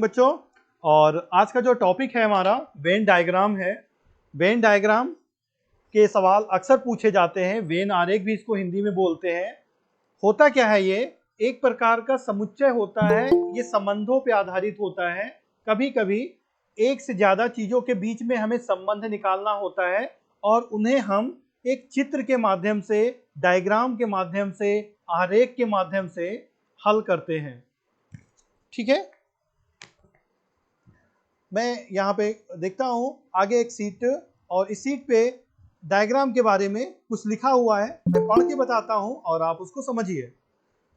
बच्चों, और आज का जो टॉपिक है हमारा वेन डायग्राम है। वेन डायग्राम के सवाल अक्सर पूछे जाते हैं। वेन आरेख भी इसको हिंदी में बोलते हैं। होता क्या है, ये एक प्रकार का समुच्चय होता है। ये संबंधों पे आधारित होता है। कभी कभी एक से ज्यादा चीजों के बीच में हमें संबंध निकालना होता है और उन्हें हम एक चित्र के माध्यम से, डायग्राम के माध्यम से, आरेख के माध्यम से हल करते हैं। ठीक है, मैं यहाँ पे देखता हूँ आगे एक सीट, और इस सीट पे डायग्राम के बारे में कुछ लिखा हुआ है। मैं पढ़ के बताता हूँ और आप उसको समझिए।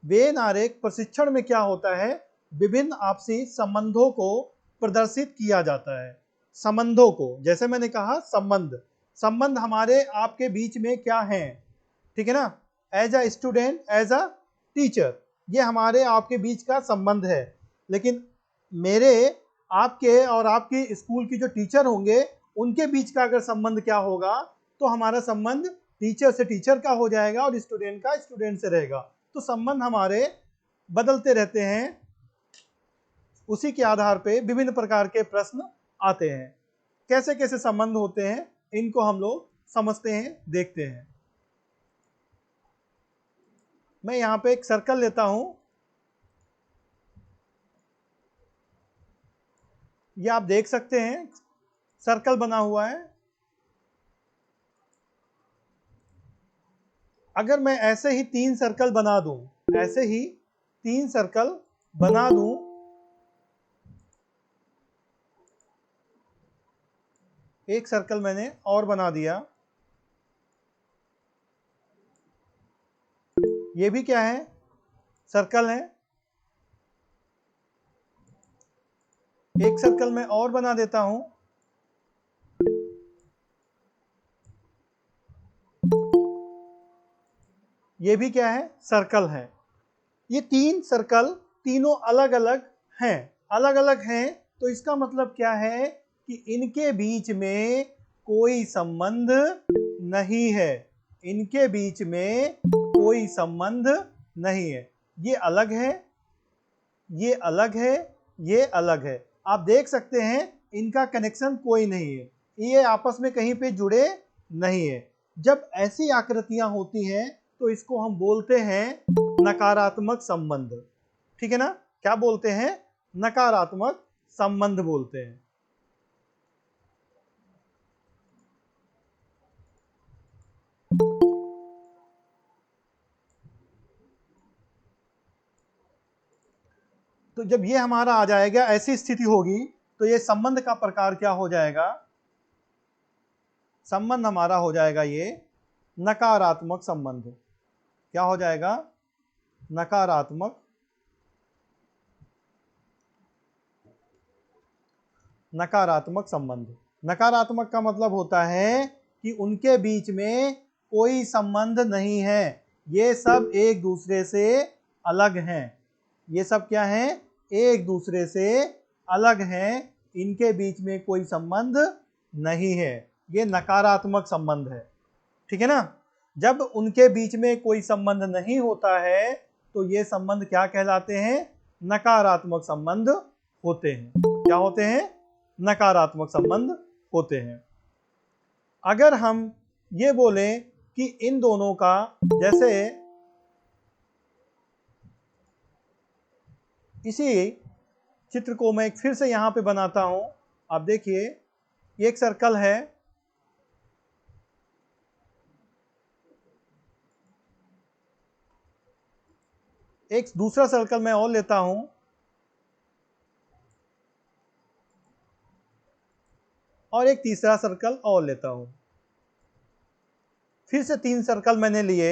वेन आरेख प्रशिक्षण में क्या होता है, विभिन्न आपसी संबंधों को प्रदर्शित किया जाता है। संबंधों को, जैसे मैंने कहा, संबंध हमारे आपके बीच में क्या है, ठीक है ना। As a student, as a teacher, ये हमारे आपके बीच का संबंध है। लेकिन मेरे, आपके और आपकी स्कूल की जो टीचर होंगे, उनके बीच का अगर संबंध क्या होगा, तो हमारा संबंध टीचर से टीचर का हो जाएगा और स्टूडेंट का स्टूडेंट से रहेगा। तो संबंध हमारे बदलते रहते हैं। उसी के आधार पे विभिन्न प्रकार के प्रश्न आते हैं। कैसे कैसे संबंध होते हैं, इनको हम लोग समझते हैं, देखते हैं। मैं यहाँ पे एक सर्कल लेता हूं। ये आप देख सकते हैं, सर्कल बना हुआ है। अगर मैं ऐसे ही 3 सर्कल बना दूं, ऐसे ही 3 सर्कल बना दूं, एक सर्कल मैंने और बना दिया। ये भी क्या है, सर्कल है। एक सर्कल मैं और बना देता हूं। ये भी क्या है, सर्कल है। ये 3 सर्कल तीनों अलग अलग हैं। अलग अलग हैं तो इसका मतलब क्या है कि इनके बीच में कोई संबंध नहीं है। इनके बीच में कोई संबंध नहीं है। ये अलग है, ये अलग है, ये अलग है। आप देख सकते हैं इनका कनेक्शन कोई नहीं है। ये आपस में कहीं पे जुड़े नहीं है। जब ऐसी आकृतियां होती हैं तो इसको हम बोलते हैं नकारात्मक संबंध। ठीक है ना, क्या बोलते हैं, नकारात्मक संबंध बोलते हैं। तो जब ये हमारा आ जाएगा, ऐसी स्थिति होगी, तो ये संबंध का प्रकार क्या हो जाएगा, संबंध हमारा हो जाएगा ये नकारात्मक संबंध। क्या हो जाएगा, नकारात्मक नकारात्मक संबंध। नकारात्मक का मतलब होता है कि उनके बीच में कोई संबंध नहीं है। ये सब एक दूसरे से अलग हैं। ये सब क्या है, एक दूसरे से अलग हैं। इनके बीच में कोई संबंध नहीं है। ये नकारात्मक संबंध है। ठीक है ना। जब उनके बीच में कोई संबंध नहीं होता है तो ये संबंध क्या कहलाते हैं, नकारात्मक संबंध होते हैं। क्या होते हैं, नकारात्मक संबंध होते हैं। अगर हम ये बोलें कि इन दोनों का, जैसे इसी चित्र को मैं फिर से यहां पे बनाता हूं। आप देखिए, एक सर्कल है, एक दूसरा सर्कल मैं और लेता हूं, और एक तीसरा सर्कल और लेता हूं। फिर से 3 सर्कल मैंने लिए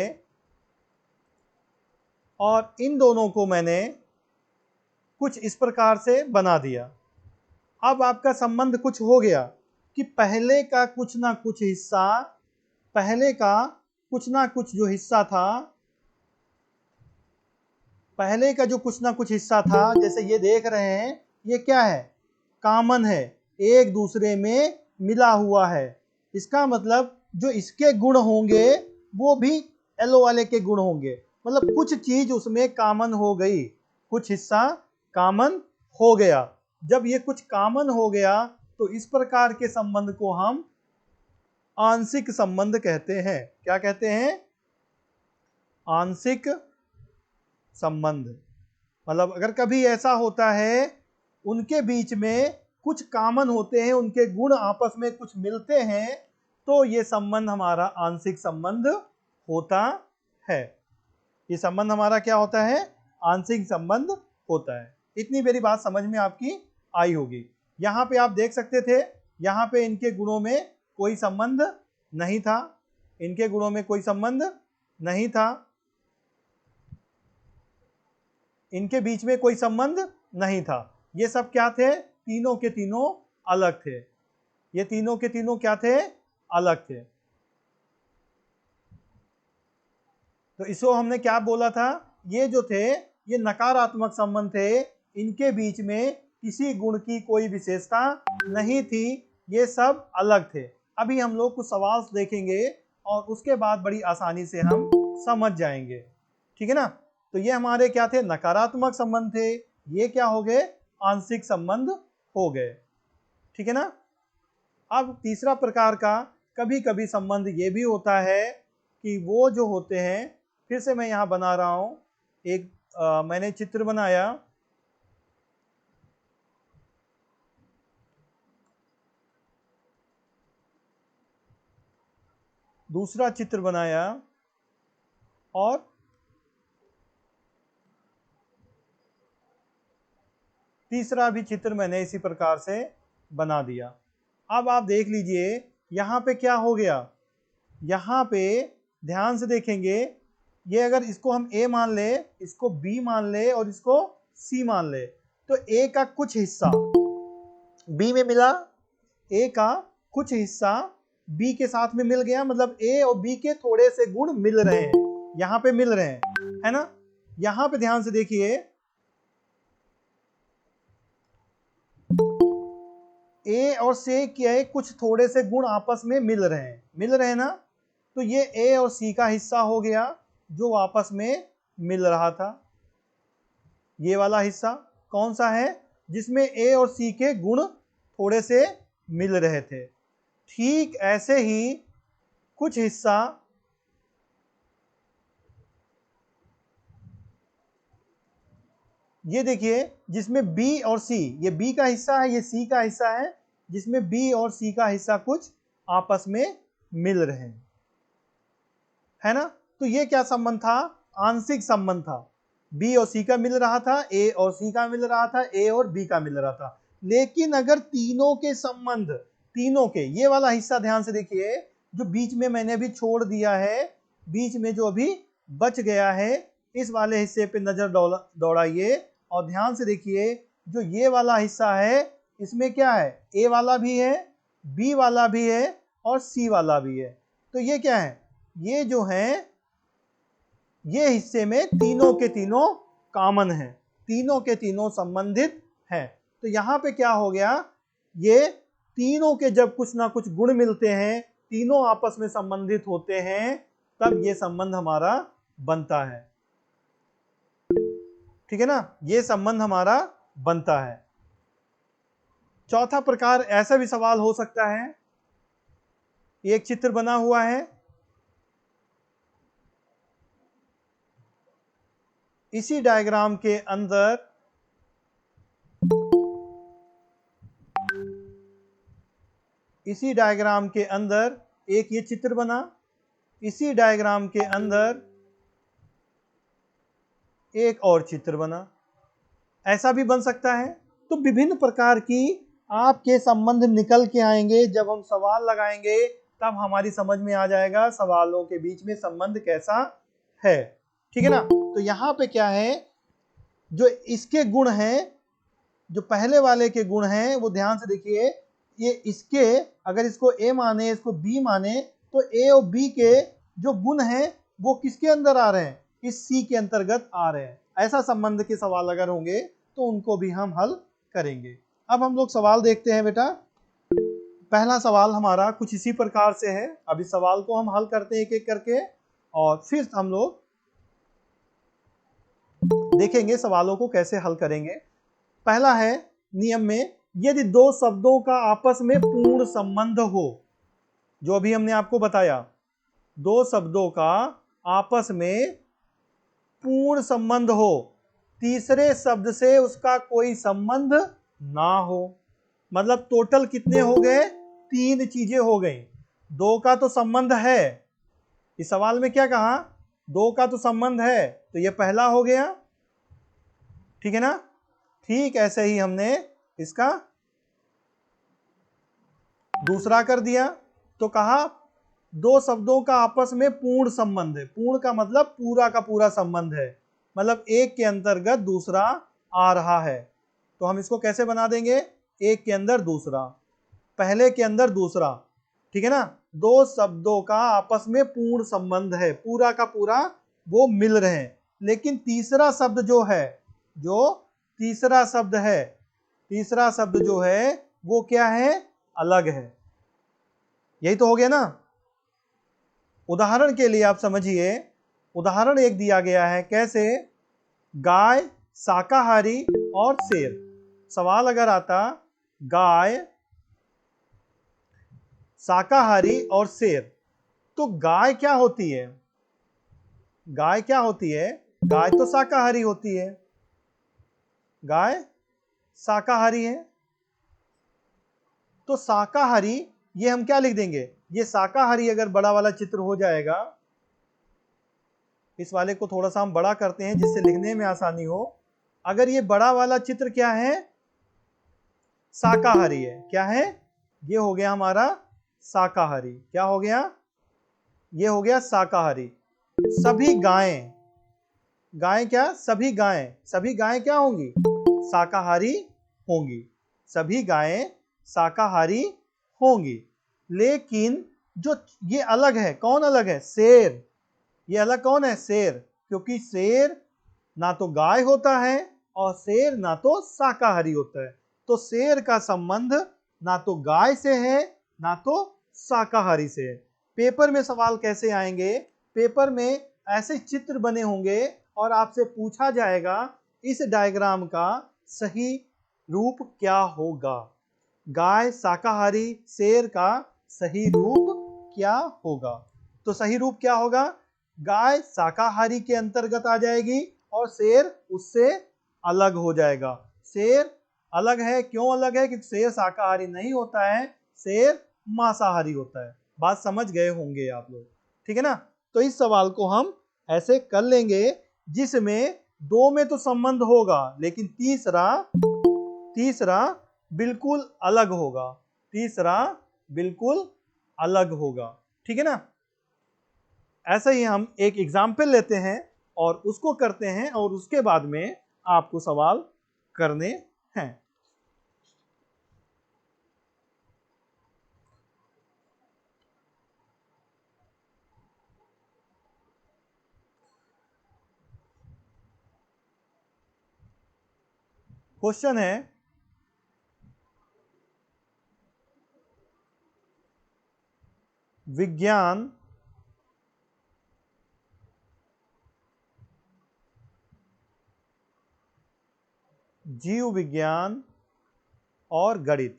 और इन दोनों को मैंने कुछ इस प्रकार से बना दिया। अब आपका संबंध कुछ हो गया कि पहले का कुछ ना कुछ हिस्सा, पहले का कुछ ना कुछ जो हिस्सा था, पहले का जो कुछ ना कुछ हिस्सा था, जैसे ये देख रहे हैं, ये क्या है, कॉमन है, एक दूसरे में मिला हुआ है। इसका मतलब जो इसके गुण होंगे वो भी येलो वाले के गुण होंगे। मतलब कुछ चीज उसमें कॉमन हो गई, कुछ हिस्सा कॉमन हो गया। जब ये कुछ कॉमन हो गया तो इस प्रकार के संबंध को हम आंशिक संबंध कहते हैं। क्या कहते हैं? आंशिक संबंध। मतलब अगर कभी ऐसा होता है उनके बीच में कुछ कॉमन होते हैं, उनके गुण आपस में कुछ मिलते हैं, तो ये संबंध हमारा आंशिक संबंध होता है। ये संबंध हमारा क्या होता है? आंशिक संबंध होता है। इतनी मेरी बात समझ में आपकी आई होगी। यहाँ पे आप देख सकते थे, यहाँ पे इनके गुणों में कोई संबंध नहीं था, इनके गुणों में कोई संबंध नहीं था, इनके बीच में कोई संबंध नहीं था। ये सब क्या थे? तीनों के तीनों अलग थे। ये तीनों के तीनों क्या थे? अलग थे। तो इसको हमने क्या बोला था? ये जो थे ये नकारात्मक संबंध थे, इनके बीच में किसी गुण की कोई विशेषता नहीं थी, ये सब अलग थे। अभी हम लोग कुछ सवाल देखेंगे और उसके बाद बड़ी आसानी से हम समझ जाएंगे। ठीक है ना? तो ये हमारे क्या थे? नकारात्मक संबंध थे। ये क्या हो गए? आंशिक संबंध हो गए। ठीक है ना? अब तीसरा प्रकार का कभी कभी संबंध ये भी होता है कि वो जो होते हैं, फिर से मैं यहाँ बना रहा हूँ एक मैंने चित्र बनाया, दूसरा चित्र बनाया और तीसरा भी चित्र मैंने इसी प्रकार से बना दिया। अब आप देख लीजिए यहाँ पे क्या हो गया। यहाँ पे ध्यान से देखेंगे, ये अगर इसको हम A मान ले, इसको B मान ले और इसको C मान ले, तो A का कुछ हिस्सा B में मिला, A का कुछ हिस्सा B के साथ में मिल गया। मतलब A और B के थोड़े से गुण मिल रहे हैं, यहाँ पे मिल रहे हैं, है ना? यहाँ पे ध्यान से देखिए, A और C के कुछ थोड़े से गुण आपस में मिल रहे हैं ना? तो ये A और C का हिस्सा हो गया जो आपस में मिल रहा था। ये वाला हिस्सा कौन सा है? जिसमें A और C के गुण थोड़े से मिल रहे थे। ठीक ऐसे ही कुछ हिस्सा ये देखिए, जिसमें B और C, ये B का हिस्सा है, ये C का हिस्सा है, जिसमें B और C का हिस्सा कुछ आपस में मिल रहे हैं, है ना? तो ये क्या संबंध था? आंशिक संबंध था। B और C का मिल रहा था, A और C का मिल रहा था, A और B का मिल रहा था। लेकिन अगर तीनों के संबंध, तीनों के, ये वाला हिस्सा ध्यान से देखिए, जो बीच में मैंने अभी छोड़ दिया है, बीच में जो अभी बच गया है, इस वाले हिस्से पे नजर दौड़ाइए और ध्यान से देखिए, जो ये वाला हिस्सा है इसमें क्या है? A वाला भी है, B वाला भी है और C वाला भी है। तो ये क्या है? ये जो है, ये हिस्से में तीनों के तीनों कॉमन है, तीनों के तीनों संबंधित हैं। तो यहाँ पे क्या हो गया? ये तीनों के जब कुछ ना कुछ गुण मिलते हैं, तीनों आपस में संबंधित होते हैं, तब ये संबंध हमारा बनता है। ठीक है ना? ये संबंध हमारा बनता है। चौथा प्रकार ऐसा भी सवाल हो सकता है, एक चित्र बना हुआ है, इसी डायग्राम के अंदर एक ये चित्र बना, इसी डायग्राम के अंदर एक और चित्र बना, ऐसा भी बन सकता है। तो विभिन्न प्रकार की आपके संबंध निकल के आएंगे। जब हम सवाल लगाएंगे तब हमारी समझ में आ जाएगा सवालों के बीच में संबंध कैसा है। ठीक है ना? तो यहाँ पे क्या है, जो इसके गुण हैं, जो पहले वाले के गुण हैं, वो ध्यान से देखिए, ये इसके, अगर इसको A माने, इसको B माने, तो A और B के जो गुण हैं वो किसके अंदर आ रहे हैं? इस C के अंतर्गत आ रहे हैं। ऐसा संबंध के सवाल अगर होंगे तो उनको भी हम हल करेंगे। अब हम लोग सवाल देखते हैं बेटा। पहला सवाल हमारा कुछ इसी प्रकार से है। अब इस सवाल को हम हल करते हैं एक एक करके और फिर हम लोग देखेंगे सवालों को कैसे हल करेंगे। पहला है, नियम में यदि दो शब्दों का आपस में पूर्ण संबंध हो, जो अभी हमने आपको बताया, दो शब्दों का आपस में पूर्ण संबंध हो, तीसरे शब्द से उसका कोई संबंध ना हो, मतलब टोटल कितने हो गए? तीन चीजें हो गई। दो का तो संबंध है, इस सवाल में क्या कहा? दो का तो संबंध है, तो ये पहला हो गया, ठीक है ना। ठीक ऐसे ही हमने इसका दूसरा कर दिया, तो कहा दो शब्दों का आपस में पूर्ण संबंध है। पूर्ण का मतलब पूरा का पूरा संबंध है, मतलब एक के अंतर्गत दूसरा आ रहा है। तो हम इसको कैसे बना देंगे? एक के अंदर दूसरा, पहले के अंदर दूसरा, ठीक है ना। दो शब्दों का आपस में पूर्ण संबंध है, पूरा का पूरा वो मिल रहे हैं, लेकिन तीसरा शब्द जो है, जो तीसरा शब्द है, तीसरा शब्द जो है वो क्या है? अलग है। यही तो हो गया ना। उदाहरण के लिए आप समझिए, उदाहरण एक दिया गया है, कैसे? गाय, शाकाहारी और शेर। सवाल अगर आता गाय, शाकाहारी और शेर, तो गाय क्या होती है? गाय क्या होती है? गाय तो शाकाहारी होती है, गाय शाकाहारी है। तो शाकाहारी, ये हम क्या लिख देंगे? ये शाकाहारी अगर बड़ा वाला चित्र हो जाएगा, इस वाले को थोड़ा सा हम बड़ा करते हैं जिससे लिखने में आसानी हो। अगर ये बड़ा वाला चित्र क्या है? शाकाहारी है। क्या है? ये हो गया हमारा शाकाहारी। क्या हो गया? ये हो गया शाकाहारी। सभी गायें, गायें क्या? सभी गायें, सभी गायें क्या होंगी? शाकाहारी होंगी। सभी गायें शाकाहारी होंगी। लेकिन जो ये अलग है, कौन अलग है? शेर। ये अलग कौन है? शेर। क्योंकि शेर ना तो गाय होता है और शेर ना तो शाकाहारी होता है। तो शेर का संबंध ना तो गाय से है ना तो शाकाहारी से है। पेपर में सवाल कैसे आएंगे? पेपर में ऐसे चित्र बने होंगे और आपसे पूछा जाएगा इस डायग्राम का सही रूप क्या होगा? गाय, शाकाहारी, शेर का सही रूप क्या होगा? तो सही रूप क्या होगा? गाय शाकाहारी के अंतर्गत आ जाएगी और शेर उससे अलग हो जाएगा। शेर अलग है, क्यों अलग है? क्योंकि शेर शाकाहारी नहीं होता है, शेर मांसाहारी होता है। बात समझ गए होंगे आप लोग, ठीक है ना। तो इस सवाल को हम ऐसे कर लेंगे जिसमें दो में तो संबंध होगा, लेकिन तीसरा बिल्कुल अलग होगा। तीसरा बिल्कुल अलग होगा, ठीक है ना। ऐसा ही हम एक एग्जाम्पल लेते हैं और उसको करते हैं और उसके बाद में आपको सवाल करने हैं। क्वेश्चन है, विज्ञान जीव विज्ञान और गणित।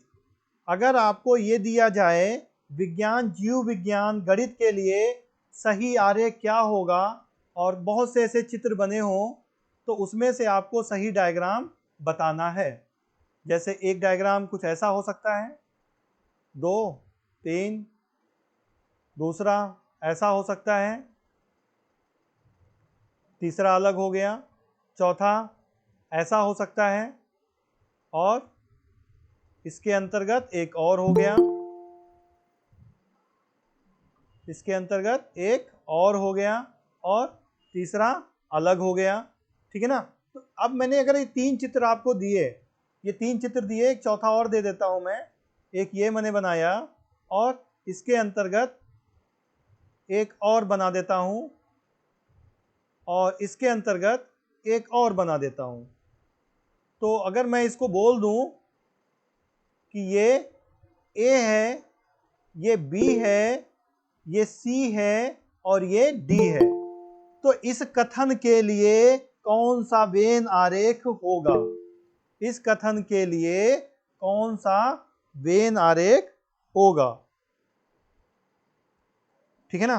अगर आपको ये दिया जाए विज्ञान, जीव विज्ञान, गणित के लिए सही आरेख क्या होगा और बहुत से ऐसे चित्र बने हों, तो उसमें से आपको सही डायग्राम बताना है। जैसे एक डायग्राम कुछ ऐसा हो सकता है, 2, 3, दूसरा ऐसा हो सकता है, तीसरा अलग हो गया, चौथा ऐसा हो सकता है और इसके अंतर्गत एक और हो गया, इसके अंतर्गत एक और हो गया और तीसरा अलग हो गया, ठीक है ना। तो अब मैंने अगर ये तीन चित्र आपको दिए, ये तीन चित्र दिए, एक चौथा और दे देता हूं मैं। एक ये मैंने बनाया और इसके अंतर्गत एक और बना देता हूं और इसके अंतर्गत एक और बना देता हूं। तो अगर मैं इसको बोल दूं कि ये ए है, ये बी है, ये सी है और ये डी है, तो इस कथन के लिए कौन सा वेन आरेख होगा? इस कथन के लिए कौन सा वेन आरेख होगा? ठीक है ना।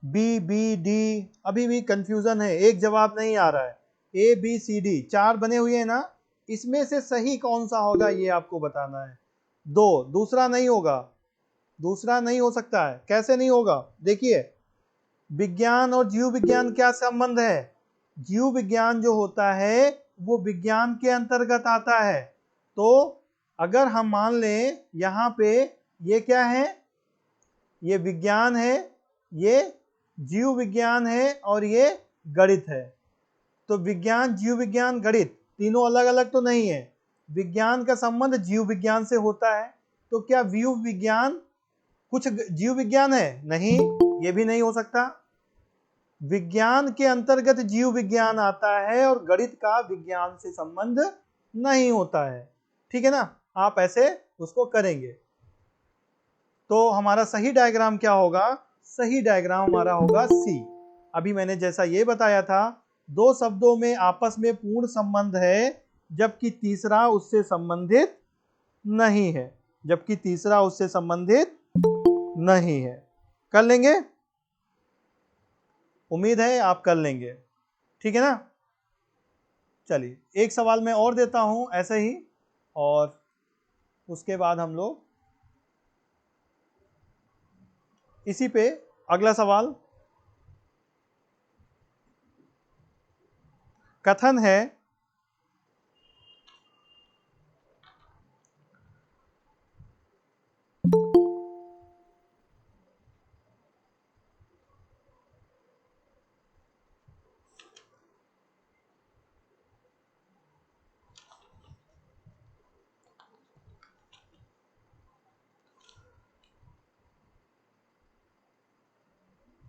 बी, बी, डी, अभी भी कंफ्यूजन है, एक जवाब नहीं आ रहा है। ए, बी, सी, डी 4 बने हुए हैं ना, इसमें से सही कौन सा होगा ये आपको बताना है। दूसरा नहीं होगा, दूसरा नहीं हो सकता है। कैसे नहीं होगा? देखिए, विज्ञान और जीव विज्ञान क्या संबंध है? जीव विज्ञान जो होता है वो विज्ञान के अंतर्गत आता है। तो अगर हम मान लें यहाँ पे ये क्या है, ये विज्ञान है, ये जीव विज्ञान है और ये गणित है। तो विज्ञान, जीव विज्ञान, गणित तीनों अलग अलग तो नहीं है। विज्ञान का संबंध जीव विज्ञान से होता है। तो क्या जीव विज्ञान कुछ जीव विज्ञान है? नहीं, ये भी नहीं हो सकता। विज्ञान के अंतर्गत जीव विज्ञान आता है और गणित का विज्ञान से संबंध नहीं होता है। ठीक है ना, आप ऐसे उसको करेंगे। तो हमारा सही डायग्राम क्या होगा? सही डायग्राम हमारा होगा सी। अभी मैंने जैसा ये बताया था, दो शब्दों में आपस में पूर्ण संबंध है, जबकि तीसरा उससे संबंधित नहीं है, जबकि तीसरा उससे संबंधित नहीं है। कर लेंगे? उम्मीद है आप कर लेंगे। ठीक है ना। चलिए एक सवाल मैं और देता हूं ऐसे ही, और उसके बाद हम लोग इसी पे अगला सवाल। कथन है,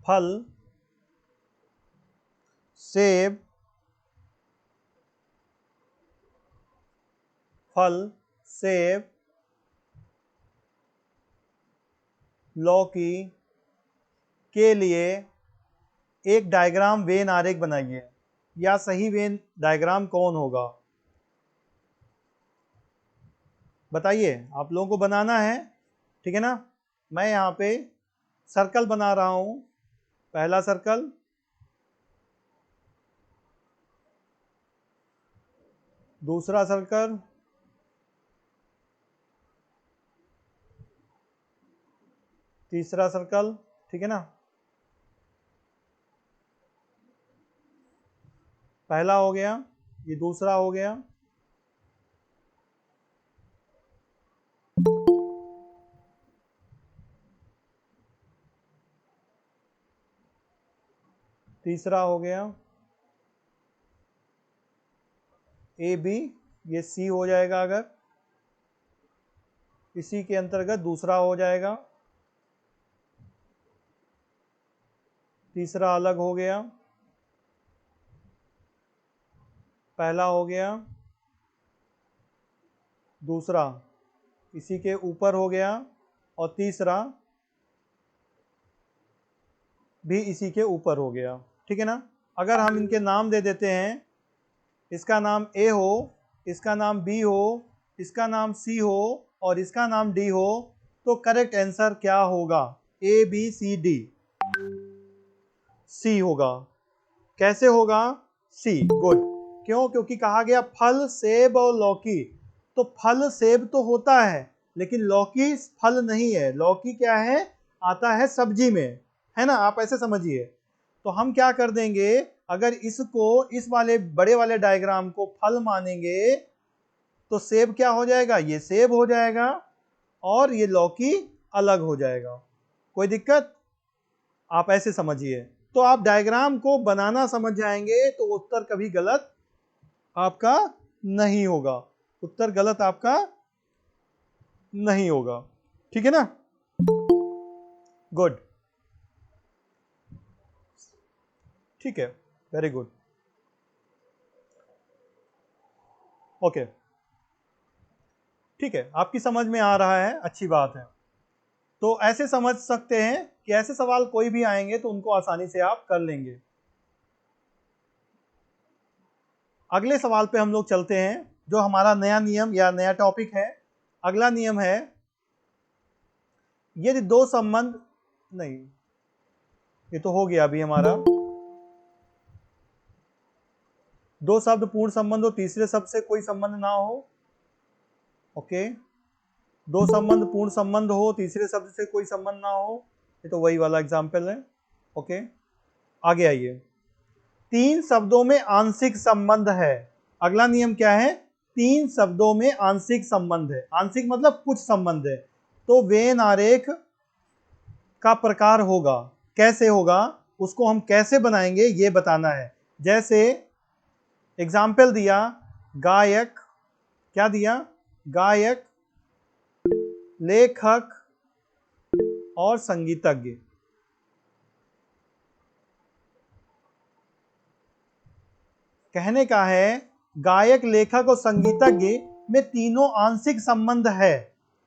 फल, सेब, फल, सेब, लौकी के लिए एक डायग्राम वेन आरेख बनाइए। या सही वेन डायग्राम कौन होगा? बताइए, आप लोगों को बनाना है। ठीक है ना। मैं यहाँ पे सर्कल बना रहा हूं। पहला सर्कल, दूसरा सर्कल, तीसरा सर्कल। ठीक है ना। पहला हो गया, ये दूसरा हो गया, तीसरा हो गया, ए बी, ये सी हो जाएगा अगर, इसी के अंतर्गत दूसरा हो जाएगा, तीसरा अलग हो गया, पहला हो गया, दूसरा इसी के ऊपर हो गया, और तीसरा भी इसी के ऊपर हो गया। ठीक है ना। अगर हम इनके नाम दे देते हैं, इसका नाम ए हो, इसका नाम बी हो, इसका नाम सी हो और इसका नाम डी हो, तो करेक्ट आंसर क्या होगा? ए बी सी डी, सी होगा। कैसे होगा? सी। गुड। क्यों? क्योंकि कहा गया फल, सेब और लौकी। तो फल सेब तो होता है, लेकिन लौकी फल नहीं है। लौकी क्या है? आता है सब्जी में, है ना। आप ऐसे समझिए। तो हम क्या कर देंगे, अगर इसको, इस वाले बड़े वाले डायग्राम को फल मानेंगे, तो सेब क्या हो जाएगा? ये सेब हो जाएगा, और ये लौकी अलग हो जाएगा। कोई दिक्कत? आप ऐसे समझिए। तो आप डायग्राम को बनाना समझ जाएंगे तो उत्तर कभी गलत आपका नहीं होगा। उत्तर गलत आपका नहीं होगा। ठीक है ना। गुड। ठीक है, वेरी गुड। ओके, ठीक है, आपकी समझ में आ रहा है, अच्छी बात है। तो ऐसे समझ सकते हैं कि ऐसे सवाल कोई भी आएंगे तो उनको आसानी से आप कर लेंगे। अगले सवाल पे हम लोग चलते हैं। जो हमारा नया नियम या नया टॉपिक है, अगला नियम है यदि दो संबंध, नहीं ये तो हो गया अभी हमारा, दो शब्द पूर्ण संबंध हो, तीसरे शब्द से कोई संबंध ना हो। ओके, दो संबंध पूर्ण संबंध हो, तीसरे शब्द से कोई संबंध ना हो, ये तो वही वाला एग्जाम्पल है। ओके, आगे आइए। तीन शब्दों में आंशिक संबंध है। अगला नियम क्या है? तीन शब्दों में आंशिक संबंध है। आंशिक मतलब कुछ संबंध है, तो वेन आरेख का प्रकार होगा। कैसे होगा, उसको हम कैसे बनाएंगे ये बताना है। जैसे एग्जाम्पल दिया, गायक, क्या दिया? गायक, लेखक और संगीतज्ञ। कहने का है गायक, लेखक और संगीतज्ञ में तीनों आंशिक संबंध है।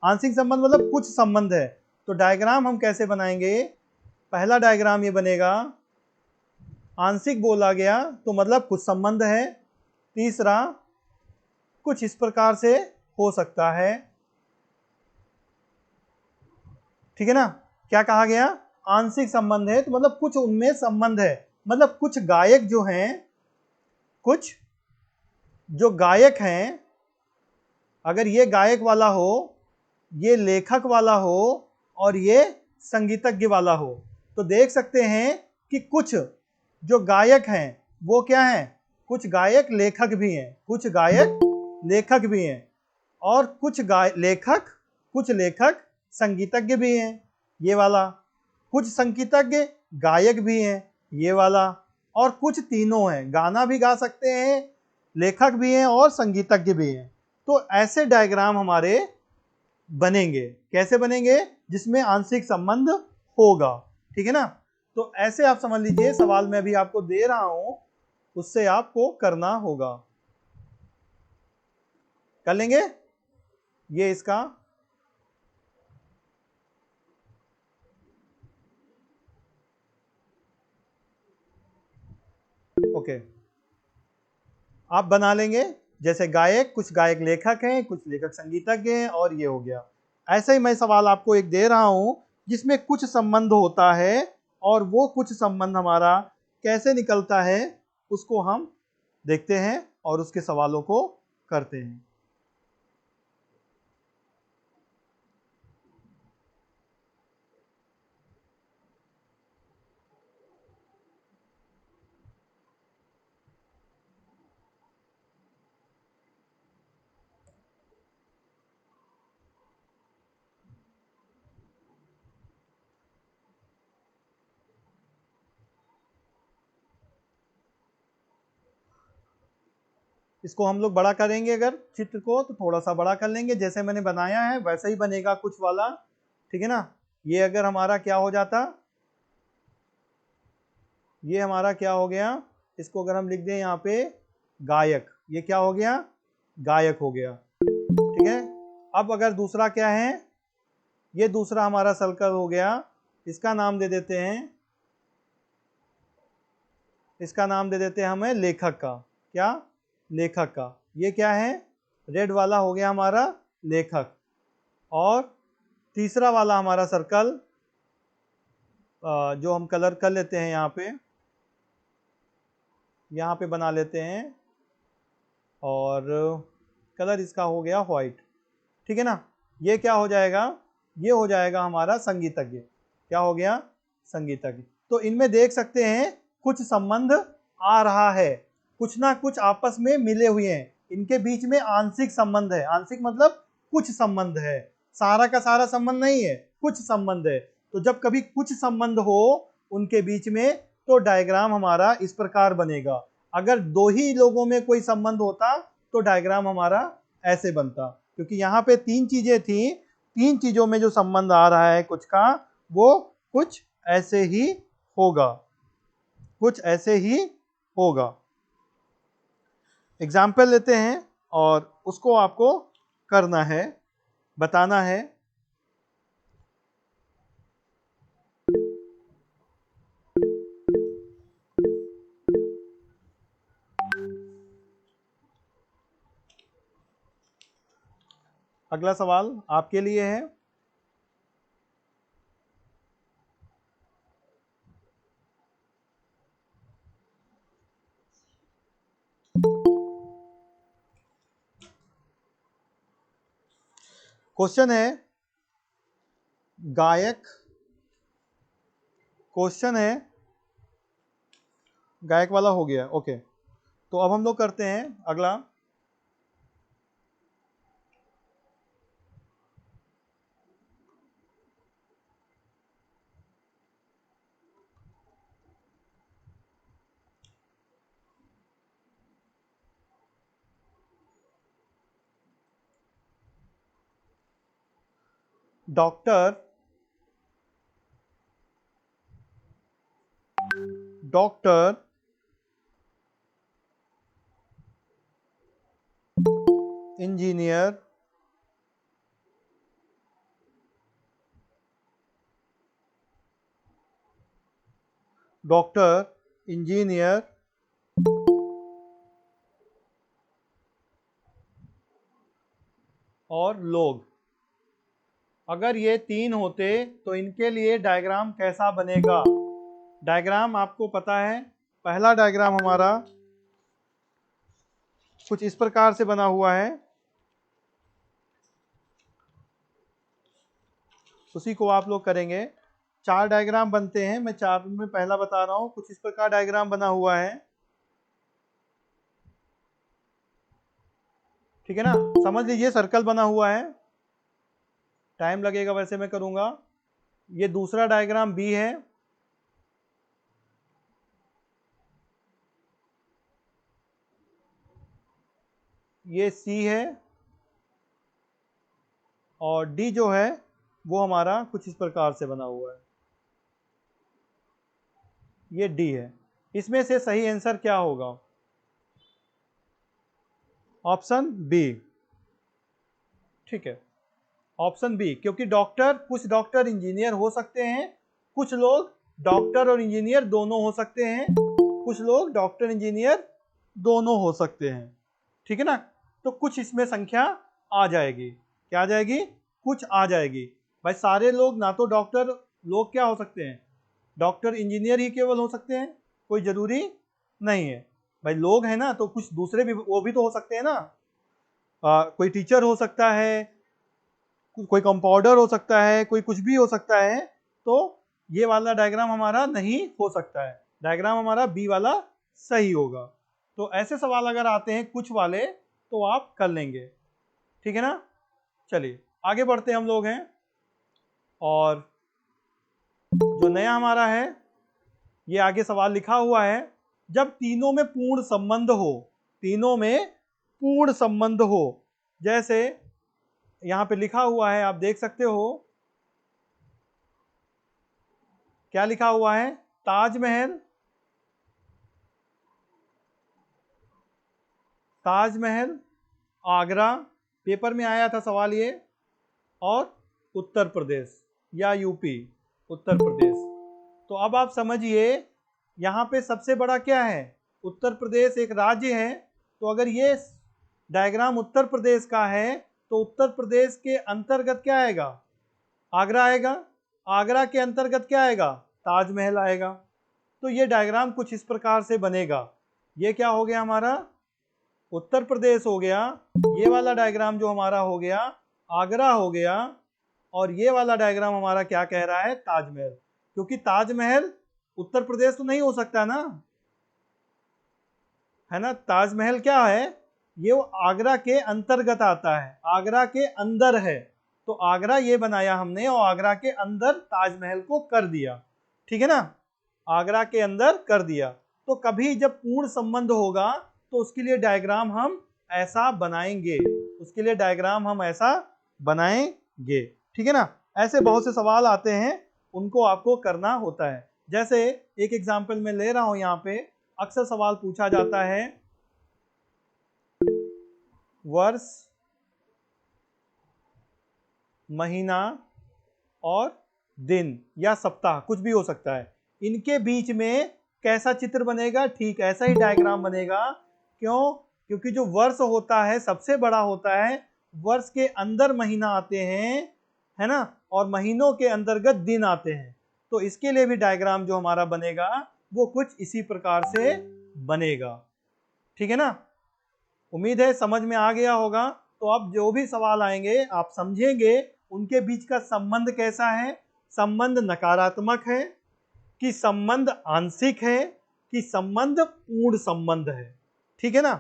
आंशिक संबंध मतलब कुछ संबंध है। तो डायग्राम हम कैसे बनाएंगे? पहला डायग्राम ये बनेगा, आंशिक बोला गया तो मतलब कुछ संबंध है। तीसरा, कुछ इस प्रकार से हो सकता है, ठीक है ना? क्या कहा गया? आंशिक संबंध है तो मतलब कुछ उनमें संबंध है, मतलब कुछ गायक जो हैं, कुछ जो गायक हैं, अगर ये गायक वाला हो, ये लेखक वाला हो और ये संगीतज्ञ वाला हो, तो देख सकते हैं कि कुछ जो गायक हैं वो क्या हैं? कुछ गायक लेखक भी हैं, कुछ गायक लेखक भी हैं, और कुछ लेखक संगीतज्ञ भी हैं, ये वाला। कुछ संगीतज्ञ गायक भी हैं, ये वाला। और कुछ तीनों हैं, गाना भी गा सकते हैं, लेखक भी हैं और संगीतज्ञ भी हैं। तो ऐसे डायग्राम हमारे बनेंगे। कैसे बनेंगे? जिसमें आंशिक संबंध होगा, ठीक है ना? तो ऐसे आप समझ लीजिए, सवाल मैं अभी आपको दे रहा हूं, उससे आपको करना होगा। कर लेंगे ये इसका? ओके, आप बना लेंगे। जैसे गायक, कुछ गायक लेखक हैं, कुछ लेखक संगीतज्ञ हैं, और ये हो गया। ऐसे ही मैं सवाल आपको एक दे रहा हूं जिसमें कुछ संबंध होता है, और वो कुछ संबंध हमारा कैसे निकलता है उसको हम देखते हैं और उसके सवालों को करते हैं। इसको हम लोग बड़ा करेंगे, अगर चित्र को तो थोड़ा सा बड़ा कर लेंगे, जैसे मैंने बनाया है वैसा ही बनेगा कुछ वाला, ठीक है ना? ये अगर हमारा क्या हो जाता, ये हमारा क्या हो गया, इसको अगर हम लिख दें यहाँ पे गायक, ये क्या हो गया? गायक हो गया, ठीक है? अब अगर दूसरा क्या है, ये दूसरा हमारा सर्कल हो गया, इसका नाम दे देते हैं, इसका नाम दे देते हैं हमें लेखक का। क्या? लेखक का। ये क्या है? रेड वाला हो गया हमारा लेखक। और तीसरा वाला हमारा सर्कल जो हम कलर कर लेते हैं यहाँ पे बना लेते हैं, और कलर इसका हो गया व्हाइट, ठीक है ना? ये क्या हो जाएगा? ये हो जाएगा हमारा संगीतज्ञ। क्या हो गया? संगीतज्ञ। तो इनमें देख सकते हैं कुछ संबंध आ रहा है, कुछ ना कुछ आपस में मिले हुए हैं, इनके बीच में आंशिक संबंध है। आंशिक मतलब कुछ संबंध है, सारा का सारा संबंध नहीं है, कुछ संबंध है। तो जब कभी कुछ संबंध हो उनके बीच में, तो डायग्राम हमारा इस प्रकार बनेगा। अगर दो ही लोगों में कोई संबंध होता तो डायग्राम हमारा ऐसे बनता, क्योंकि यहाँ पे तीन चीजें थी, तीन चीजों में जो संबंध आ रहा है कुछ का, वो कुछ ऐसे ही होगा, कुछ ऐसे ही होगा। एग्जाम्पल लेते हैं और उसको आपको करना है, बताना है। अगला सवाल आपके लिए है। क्वेश्चन है गायक, क्वेश्चन है गायक वाला हो गया, ओके। तो अब हम लोग करते हैं अगला। Doctor, doctor engineer, doctor engineer और लोग, अगर ये तीन होते तो इनके लिए डायग्राम कैसा बनेगा। डायग्राम आपको पता है, पहला डायग्राम हमारा कुछ इस प्रकार से बना हुआ है, उसी को आप लोग करेंगे। चार डायग्राम बनते हैं, मैं चार में पहला बता रहा हूं। कुछ इस प्रकार डायग्राम बना हुआ है, ठीक है ना। समझ लीजिए सर्कल बना हुआ है, टाइम लगेगा वैसे मैं करूंगा। ये दूसरा डायग्राम बी है, ये सी है, और डी जो है वो हमारा कुछ इस प्रकार से बना हुआ है, ये डी है। इसमें से सही आंसर क्या होगा? ऑप्शन बी, ठीक है, ऑप्शन बी। क्योंकि डॉक्टर, कुछ डॉक्टर इंजीनियर हो सकते हैं, कुछ लोग डॉक्टर और इंजीनियर दोनों हो सकते हैं, कुछ लोग डॉक्टर इंजीनियर दोनों हो सकते हैं, ठीक है ना। तो कुछ इसमें संख्या आ जाएगी, क्या आ जाएगी? कुछ आ जाएगी। भाई सारे लोग ना तो डॉक्टर, लोग क्या हो सकते हैं? डॉक्टर इंजीनियर ही केवल हो सकते हैं, कोई जरूरी नहीं है। भाई लोग हैं ना, तो कुछ दूसरे भी, वो भी तो हो सकते हैं ना। कोई टीचर हो सकता है, कोई कंपाउंडर हो सकता है, कोई कुछ भी हो सकता है। तो ये वाला डायग्राम हमारा नहीं हो सकता है, डायग्राम हमारा बी वाला सही होगा। तो ऐसे सवाल अगर आते हैं कुछ वाले तो आप कर लेंगे, ठीक है ना। चलिए आगे बढ़ते हम लोग हैं, और जो नया हमारा है, ये आगे सवाल लिखा हुआ है। जब तीनों में पूर्ण संबंध हो, तीनों में पूर्ण संबंध हो, जैसे यहां पे लिखा हुआ है, आप देख सकते हो क्या लिखा हुआ है। ताजमहल, ताजमहल, आगरा, पेपर में आया था सवाल ये, और उत्तर प्रदेश या यूपी, उत्तर प्रदेश। तो अब आप समझिए यहाँ पे सबसे बड़ा क्या है? उत्तर प्रदेश एक राज्य है। तो अगर ये डायग्राम उत्तर प्रदेश का है, तो उत्तर प्रदेश के अंतर्गत क्या आएगा? आगरा आएगा। आगरा के अंतर्गत क्या आएगा? ताजमहल आएगा। तो ये डायग्राम कुछ इस प्रकार से बनेगा। ये क्या हो गया हमारा? उत्तर प्रदेश हो गया। ये वाला डायग्राम जो हमारा हो गया आगरा हो गया, और ये वाला डायग्राम हमारा क्या कह रहा है? ताजमहल। क्योंकि ताजमहल उत्तर प्रदेश तो नहीं हो सकता ना, है ना। ताजमहल क्या है? ये वो आगरा के अंतर्गत आता है, आगरा के अंदर है। तो आगरा ये बनाया हमने, और आगरा के अंदर ताजमहल को कर दिया, ठीक है ना। आगरा के अंदर कर दिया। तो कभी जब पूर्ण संबंध होगा तो उसके लिए डायग्राम हम ऐसा बनाएंगे, उसके लिए डायग्राम हम ऐसा बनाएंगे, ठीक है ना। ऐसे बहुत से सवाल आते हैं, उनको आपको करना होता है। जैसे एक एग्जाम्पल मैं ले रहा हूं यहाँ पे, अक्सर सवाल पूछा जाता है वर्ष, महीना और दिन या सप्ताह, कुछ भी हो सकता है, इनके बीच में कैसा चित्र बनेगा? ठीक ऐसा ही डायग्राम बनेगा। क्यों? क्योंकि जो वर्ष होता है सबसे बड़ा होता है, वर्ष के अंदर महीना आते हैं, है ना, और महीनों के अंतर्गत दिन आते हैं। तो इसके लिए भी डायग्राम जो हमारा बनेगा वो कुछ इसी प्रकार से बनेगा। ठीक है ना, उम्मीद है समझ में आ गया होगा। तो अब जो भी सवाल आएंगे आप समझेंगे उनके बीच का संबंध कैसा है, संबंध नकारात्मक है कि संबंध आंशिक है कि संबंध पूर्ण संबंध है। ठीक है ना,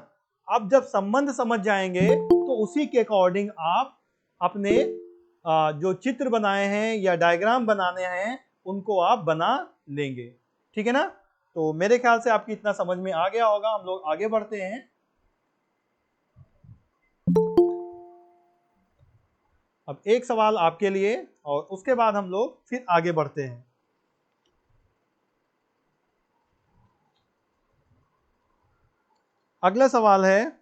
अब जब संबंध समझ जाएंगे तो उसी के अकॉर्डिंग आप अपने जो चित्र बनाए हैं या डायग्राम बनाने हैं उनको आप बना लेंगे। ठीक है ना, तो मेरे ख्याल से आपकी इतना समझ में आ गया होगा। हम लोग आगे बढ़ते हैं। अब एक सवाल आपके लिए और उसके बाद हम लोग फिर आगे बढ़ते हैं। अगला सवाल है,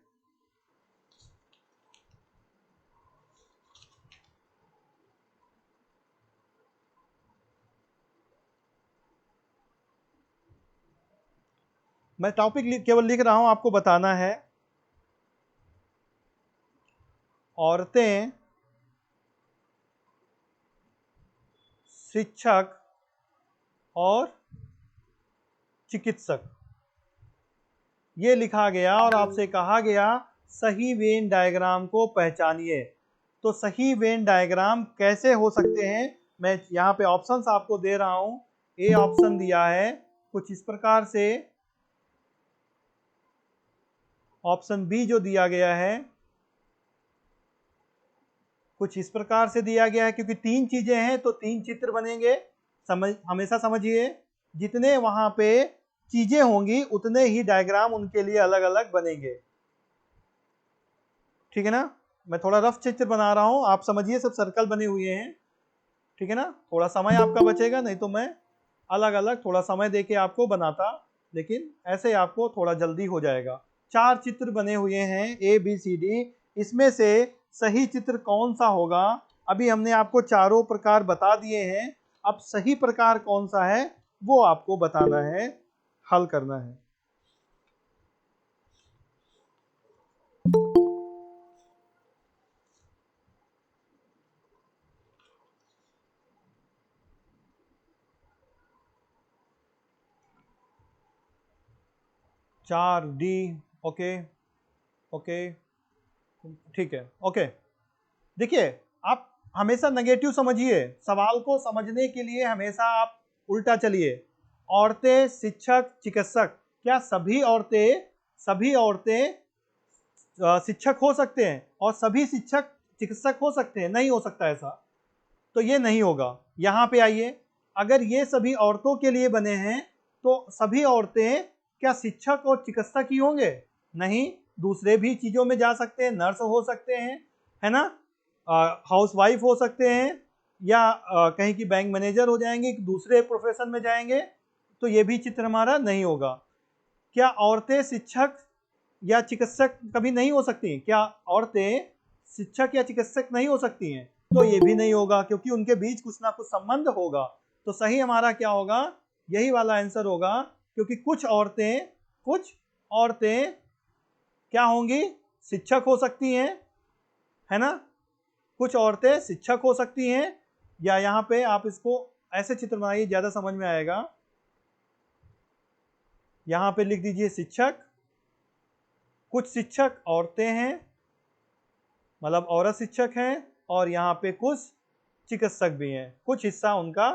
मैं टॉपिक केवल लिख रहा हूं, आपको बताना है। औरतें शिक्षक और चिकित्सक, ये लिखा गया और आपसे कहा गया सही वेन डायग्राम को पहचानिए। तो सही वेन डायग्राम कैसे हो सकते हैं, मैं यहाँ पे ऑप्शंस आपको दे रहा हूं। ए ऑप्शन दिया है कुछ इस प्रकार से, ऑप्शन बी जो दिया गया है कुछ इस प्रकार से दिया गया है। क्योंकि तीन चीजें हैं तो तीन चित्र बनेंगे। हमेशा समझिए, जितने वहां पे चीजें होंगी उतने ही डायग्राम उनके लिए अलग अलग बनेंगे। ठीक है ना, मैं थोड़ा रफ चित्र बना रहा हूं, आप समझिए सब सर्कल बने हुए हैं। ठीक है ना, थोड़ा समय आपका बचेगा, नहीं तो मैं अलग अलग थोड़ा समय देके आपको बनाता, लेकिन ऐसे आपको थोड़ा जल्दी हो जाएगा। चार चित्र बने हुए हैं ए बी सी डी, इसमें से सही चित्र कौन सा होगा? अभी हमने आपको चारों प्रकार बता दिए हैं, अब सही प्रकार कौन सा है वो आपको बताना है, हल करना है। चार डी, ओके ओके, ठीक है, ओके। देखिए, आप हमेशा नेगेटिव समझिए, सवाल को समझने के लिए हमेशा आप उल्टा चलिए। औरतें शिक्षक चिकित्सक, क्या सभी औरतें शिक्षक हो सकते हैं और सभी शिक्षक चिकित्सक हो सकते हैं? नहीं हो सकता ऐसा, तो ये नहीं होगा। यहाँ पे आइए, अगर ये सभी औरतों के लिए बने हैं तो सभी औरतें क्या शिक्षक और चिकित्सक ही होंगे? नहीं, दूसरे भी चीजों में जा सकते हैं, नर्स हो सकते हैं, है ना, हाउस वाइफ हो सकते हैं, या कहीं की बैंक मैनेजर हो जाएंगे, दूसरे प्रोफेशन में जाएंगे, तो ये भी चित्र हमारा नहीं होगा। क्या औरतें शिक्षक या चिकित्सक कभी नहीं हो सकती हैं? क्या औरतें शिक्षक या चिकित्सक नहीं हो सकती हैं? तो ये भी नहीं होगा, क्योंकि उनके बीच कुछ ना कुछ संबंध होगा। तो सही हमारा क्या होगा? यही वाला आंसर होगा, क्योंकि कुछ औरतें क्या होंगी? शिक्षक हो सकती हैं, है ना, कुछ औरतें शिक्षक हो सकती हैं। या यहाँ पे आप इसको ऐसे चित्र बनाइए, ज्यादा समझ में आएगा। यहाँ पे लिख दीजिए शिक्षक, कुछ शिक्षक औरतें हैं, मतलब औरत शिक्षक हैं, और यहाँ पे कुछ चिकित्सक भी हैं, कुछ हिस्सा उनका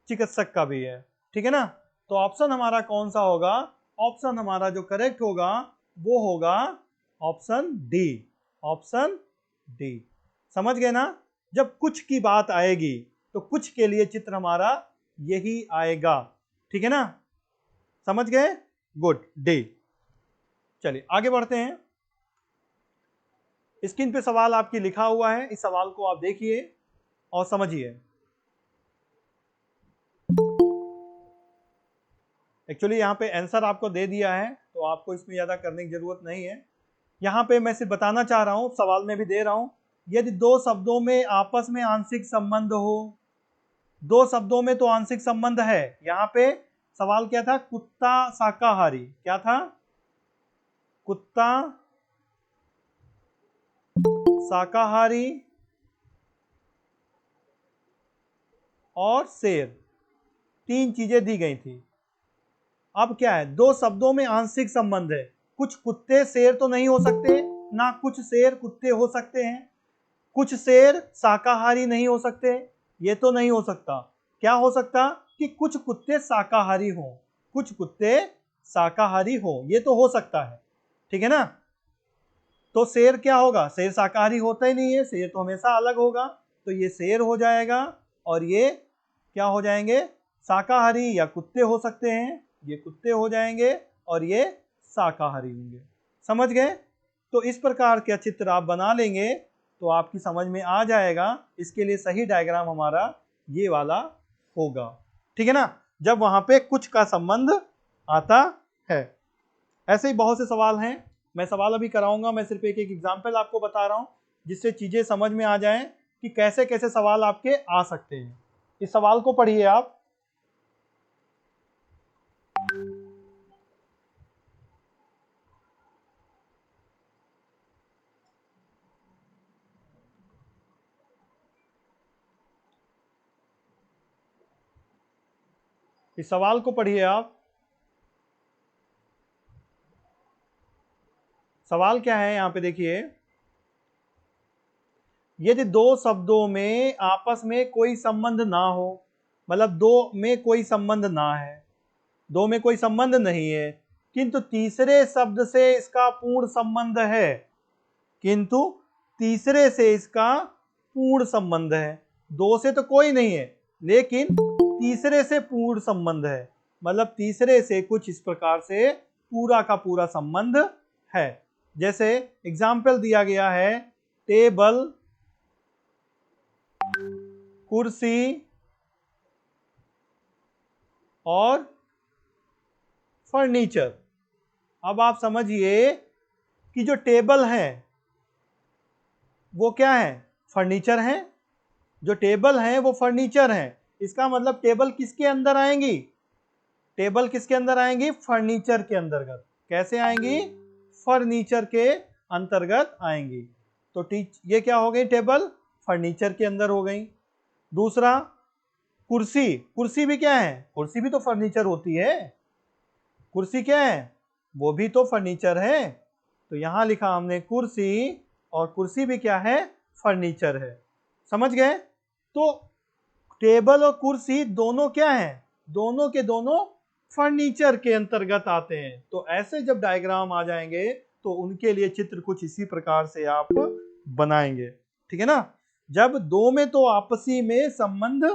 चिकित्सक का भी है। ठीक है ना, तो ऑप्शन हमारा कौन सा होगा? ऑप्शन हमारा जो करेक्ट होगा वो होगा ऑप्शन डी, ऑप्शन डी। समझ गए ना, जब कुछ की बात आएगी तो कुछ के लिए चित्र हमारा यही आएगा। ठीक है ना, समझ गए? Good, D. चलिए आगे बढ़ते हैं। स्क्रीन पे सवाल आपकी लिखा हुआ है, इस सवाल को आप देखिए और समझिए। एक्चुअली यहाँ पे आंसर आपको दे दिया है, तो आपको इसमें ज्यादा करने की जरूरत नहीं है। यहाँ पे मैं सिर्फ बताना चाह रहा हूँ, सवाल में भी दे रहा हूँ, यदि दो शब्दों में आपस में आंशिक संबंध हो, दो शब्दों में तो आंशिक संबंध है। यहाँ पे सवाल क्या था? कुत्ता शाकाहारी, क्या था? कुत्ता शाकाहारी और शेर, तीन चीजें दी गई थी। अब क्या है, दो शब्दों में आंशिक संबंध है। कुछ कुत्ते शेर तो नहीं हो सकते, ना कुछ शेर कुत्ते हो सकते हैं। कुछ शेर शाकाहारी नहीं हो सकते, ये तो नहीं हो सकता। क्या हो सकता कि कुछ कुत्ते शाकाहारी हो, कुछ कुत्ते शाकाहारी हो, ये तो हो सकता है। ठीक है ना। तो शेर क्या होगा, शेर शाकाहारी होता ही नहीं है, शेर तो हमेशा अलग होगा। तो ये शेर हो जाएगा और ये क्या हो जाएंगे, शाकाहारी या कुत्ते हो सकते हैं, ये कुत्ते हो जाएंगे और ये शाकाहारी होंगे। समझ गए। तो इस प्रकार का चित्र आप बना लेंगे तो आपकी समझ में आ जाएगा। इसके लिए सही डायग्राम हमारा ये वाला होगा। ठीक है ना, जब वहां पे कुछ का संबंध आता है। ऐसे ही बहुत से सवाल हैं, मैं सवाल अभी कराऊंगा। मैं सिर्फ एक एक एग्जाम्पल आपको बता रहा हूं जिससे चीजें समझ में आ जाएं कि कैसे कैसे सवाल आपके आ सकते हैं। इस सवाल को पढ़िए आप। इस सवाल को पढ़िए आप। सवाल क्या है यहां पे देखिए, यदि दो शब्दों में आपस में कोई संबंध ना हो, मतलब दो में कोई संबंध ना है, दो में कोई संबंध नहीं है, किंतु तीसरे शब्द से इसका पूर्ण संबंध है, किंतु तीसरे से इसका पूर्ण संबंध है। दो से तो कोई नहीं है, लेकिन तीसरे से पूर्ण संबंध है, मतलब तीसरे से कुछ इस प्रकार से पूरा का पूरा संबंध है। जैसे एग्जाम्पल दिया गया है, टेबल, कुर्सी और फर्नीचर। अब आप समझिए कि जो टेबल है वो क्या है, फर्नीचर है। जो टेबल है वो फर्नीचर है। इसका मतलब टेबल किसके अंदर आएंगी, टेबल किसके अंदर आएंगी, फर्नीचर के अंतर्गत। कैसे आएंगी, फर्नीचर के अंतर्गत आएंगी। तो ये क्या हो गई, टेबल फर्नीचर के अंदर हो गई। दूसरा कुर्सी, कुर्सी भी क्या है, कुर्सी भी तो फर्नीचर होती है। कुर्सी क्या है, वो भी तो फर्नीचर है। तो यहां लिखा हमने कुर्सी, और कुर्सी भी क्या है, फर्नीचर है। समझ गए। तो टेबल और कुर्सी दोनों क्या है, दोनों के दोनों फर्नीचर के अंतर्गत आते हैं। तो ऐसे जब डायग्राम आ जाएंगे तो उनके लिए चित्र कुछ इसी प्रकार से आप बनाएंगे। ठीक है ना। जब दो में तो आपसी में संबंध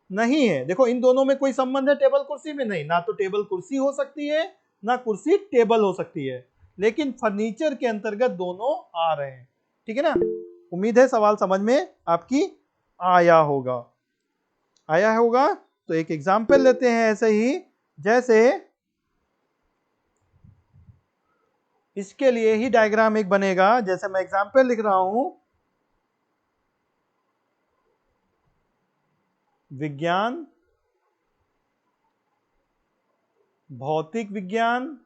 नहीं है, देखो इन दोनों में कोई संबंध है, टेबल कुर्सी में नहीं, ना तो टेबल कुर्सी हो सकती है ना कुर्सी टेबल हो सकती है, लेकिन फर्नीचर के अंतर्गत दोनों आ रहे हैं। ठीक है ना। उम्मीद है सवाल समझ में आपकी आया होगा। तो एक एग्जाम्पल लेते हैं ऐसे ही, जैसे इसके लिए ही डायग्राम एक बनेगा। जैसे मैं एग्जाम्पल लिख रहा हूं, विज्ञान, भौतिक विज्ञान,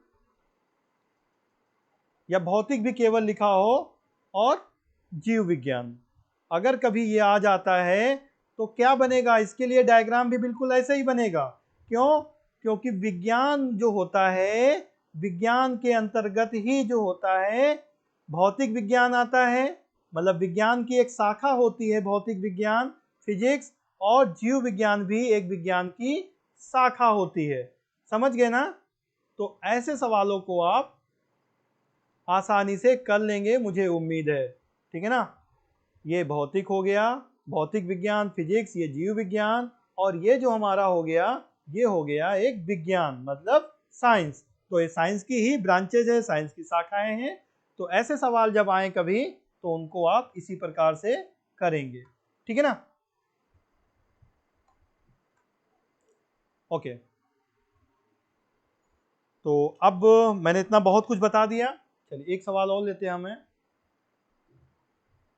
या भौतिक भी केवल लिखा हो, और जीव विज्ञान। अगर कभी ये आ जाता है तो क्या बनेगा, इसके लिए डायग्राम भी बिल्कुल ऐसे ही बनेगा। क्यों, क्योंकि विज्ञान जो होता है, विज्ञान के अंतर्गत ही जो होता है भौतिक विज्ञान आता है। मतलब विज्ञान की एक शाखा होती है भौतिक विज्ञान, फिजिक्स, और जीव विज्ञान भी एक विज्ञान की शाखा होती है। समझ गए ना। तो ऐसे सवालों को आप आसानी से कर लेंगे, मुझे उम्मीद है। ठीक है ना। ये भौतिक हो गया, भौतिक विज्ञान, फिजिक्स, ये जीव विज्ञान, और ये जो हमारा हो गया, ये हो गया एक विज्ञान, मतलब साइंस। तो ये साइंस की ही ब्रांचेज है, साइंस की शाखाएं हैं। तो ऐसे सवाल जब आए कभी तो उनको आप इसी प्रकार से करेंगे। ठीक है ना। ओके। तो अब मैंने इतना बहुत कुछ बता दिया। चलिए एक सवाल और लेते हैं हमें।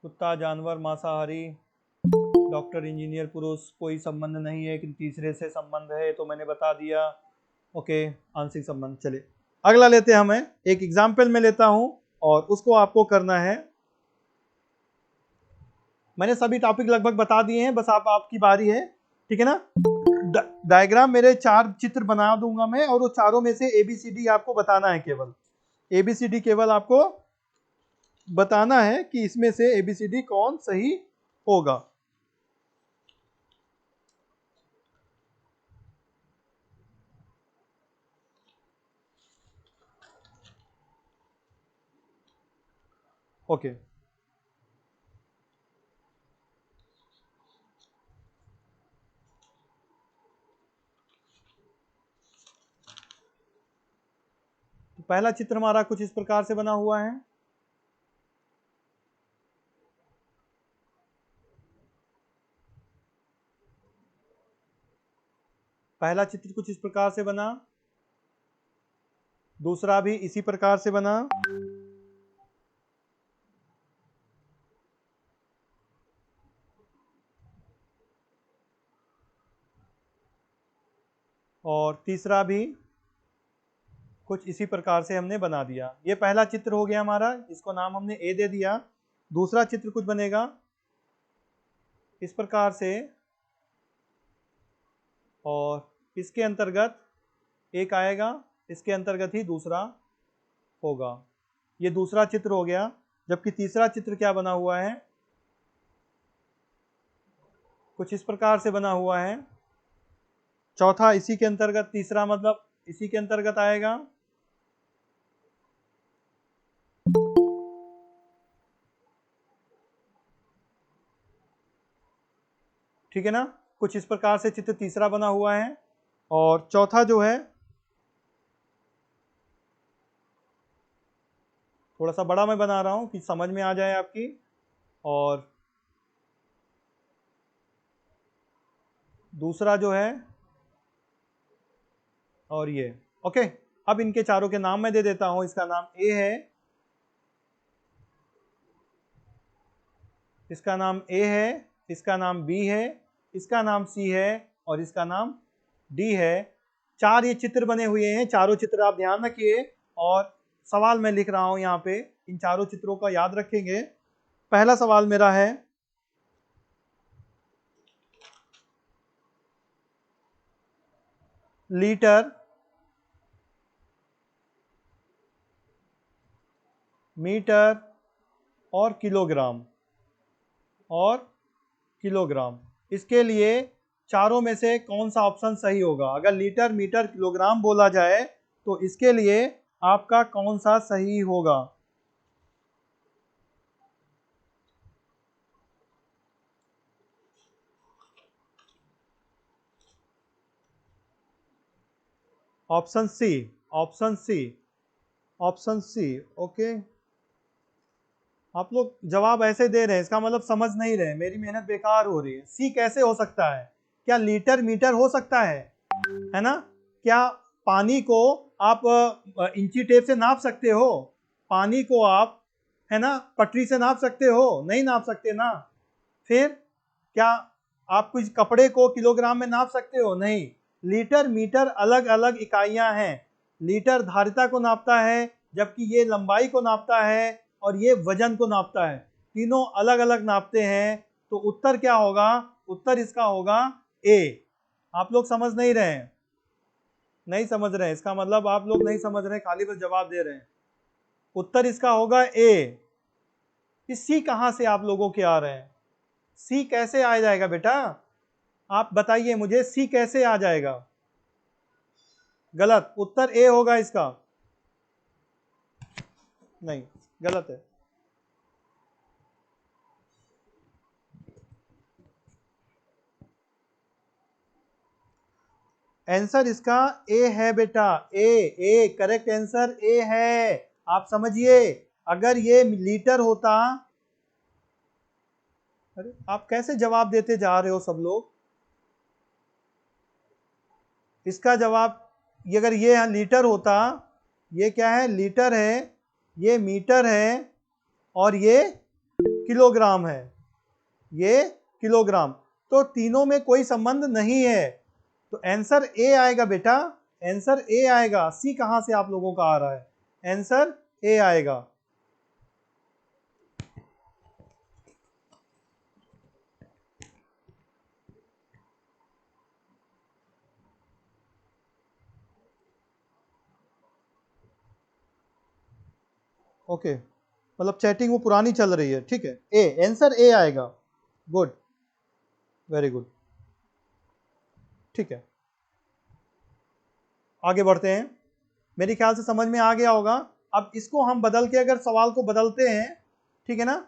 कुत्ता, जानवर, मांसाहारी, डॉक्टर, इंजीनियर, पुरुष, कोई संबंध नहीं है, लेकिन तीसरे से संबंध है, तो मैंने बता दिया। ओके, आंशिक संबंध। चलिए अगला लेते हैं हमें। एक एग्जाम्पल में लेता हूं और उसको आपको करना है। मैंने सभी टॉपिक लगभग बता दिए हैं, बस आपकी बारी है, ठीक है ना। डायग्राम मेरे 4 चित्र बना दूंगा मैं, और वो चारों में से ABCD आपको बताना है, केवल ABCD केवल आपको बताना है कि इसमें से ABCD कौन सही होगा। ओके, तो पहला चित्र हमारा कुछ इस प्रकार से बना हुआ है। पहला चित्र कुछ इस प्रकार से बना, दूसरा भी इसी प्रकार से बना, और तीसरा भी कुछ इसी प्रकार से हमने बना दिया। ये पहला चित्र हो गया हमारा, इसको नाम हमने ए दे दिया। दूसरा चित्र कुछ बनेगा इस प्रकार से, और इसके अंतर्गत एक आएगा, इसके अंतर्गत ही दूसरा होगा। ये दूसरा चित्र हो गया। जबकि तीसरा चित्र क्या बना हुआ है, कुछ इस प्रकार से बना हुआ है। चौथा इसी के अंतर्गत, तीसरा मतलब इसी के अंतर्गत आएगा। ठीक है ना, कुछ इस प्रकार से चित्र तीसरा बना हुआ है। और चौथा जो है, थोड़ा सा बड़ा मैं बना रहा हूं कि समझ में आ जाए आपकी। और दूसरा जो है, और ये ओके। अब इनके चारों के नाम मैं दे देता हूं। इसका नाम ए है, इसका नाम ए है, इसका नाम बी है, इसका नाम सी है, और इसका नाम डी है। चार ये चित्र बने हुए हैं, चारों चित्र आप ध्यान रखिए। और सवाल मैं लिख रहा हूं यहाँ पे, इन चारों चित्रों का याद रखेंगे। पहला सवाल मेरा है, लीटर, मीटर और किलोग्राम, और किलोग्राम, इसके लिए चारों में से कौन सा ऑप्शन सही होगा। अगर लीटर, मीटर, किलोग्राम बोला जाए तो इसके लिए आपका कौन सा सही होगा। Option C, option C, option C. Okay, आप लोग जवाब ऐसे दे रहे हैं, इसका मतलब समझ नहीं रहे, मेरी मेहनत बेकार हो रही है। सी कैसे हो सकता है? क्या लीटर मीटर हो सकता है ना? क्या पानी को आप इंची टेप से नाप सकते हो? पानी को आप, है ना, पटरी से नाप सकते हो? नहीं नाप सकते ना। फिर क्या आप कुछ कपड़े को किलोग्राम में नाप सकते हो? नहीं। लीटर मीटर अलग अलग इकाइयां हैं। लीटर धारिता को नापता है, जबकि ये लंबाई को नापता है, और ये वजन को नापता है। तीनों अलग अलग नापते हैं। तो उत्तर क्या होगा? उत्तर इसका होगा ए। आप लोग समझ नहीं रहे हैं, नहीं समझ रहे हैं, इसका मतलब आप लोग नहीं समझ रहे हैं, खाली बस जवाब दे रहे हैं। उत्तर इसका होगा ए। सी कहां से आप लोगों के आ रहे हैं? सी कैसे आ जाएगा बेटा? आप बताइए मुझे, सी कैसे आ जाएगा? गलत, उत्तर ए होगा इसका। नहीं, गलत है। आंसर इसका ए है बेटा, ए। ए करेक्ट आंसर ए है। आप समझिए, अगर ये लीटर होता, अरे आप कैसे जवाब देते जा रहे हो सब लोग? इसका जवाब, ये अगर ये लीटर होता, ये क्या है? लीटर है, ये मीटर है, और ये किलोग्राम है, ये किलोग्राम। तो तीनों में कोई संबंध नहीं है। तो आंसर ए आएगा बेटा, आंसर ए आएगा। सी कहां से आप लोगों का आ रहा है? आंसर ए आएगा। ओके, मतलब चैटिंग वो पुरानी चल रही है, ठीक है। ए, आंसर ए आएगा। गुड, वेरी गुड, ठीक है। आगे बढ़ते हैं, मेरे ख्याल से समझ में आ गया होगा। अब इसको हम बदल के अगर सवाल को बदलते हैं, ठीक है ना,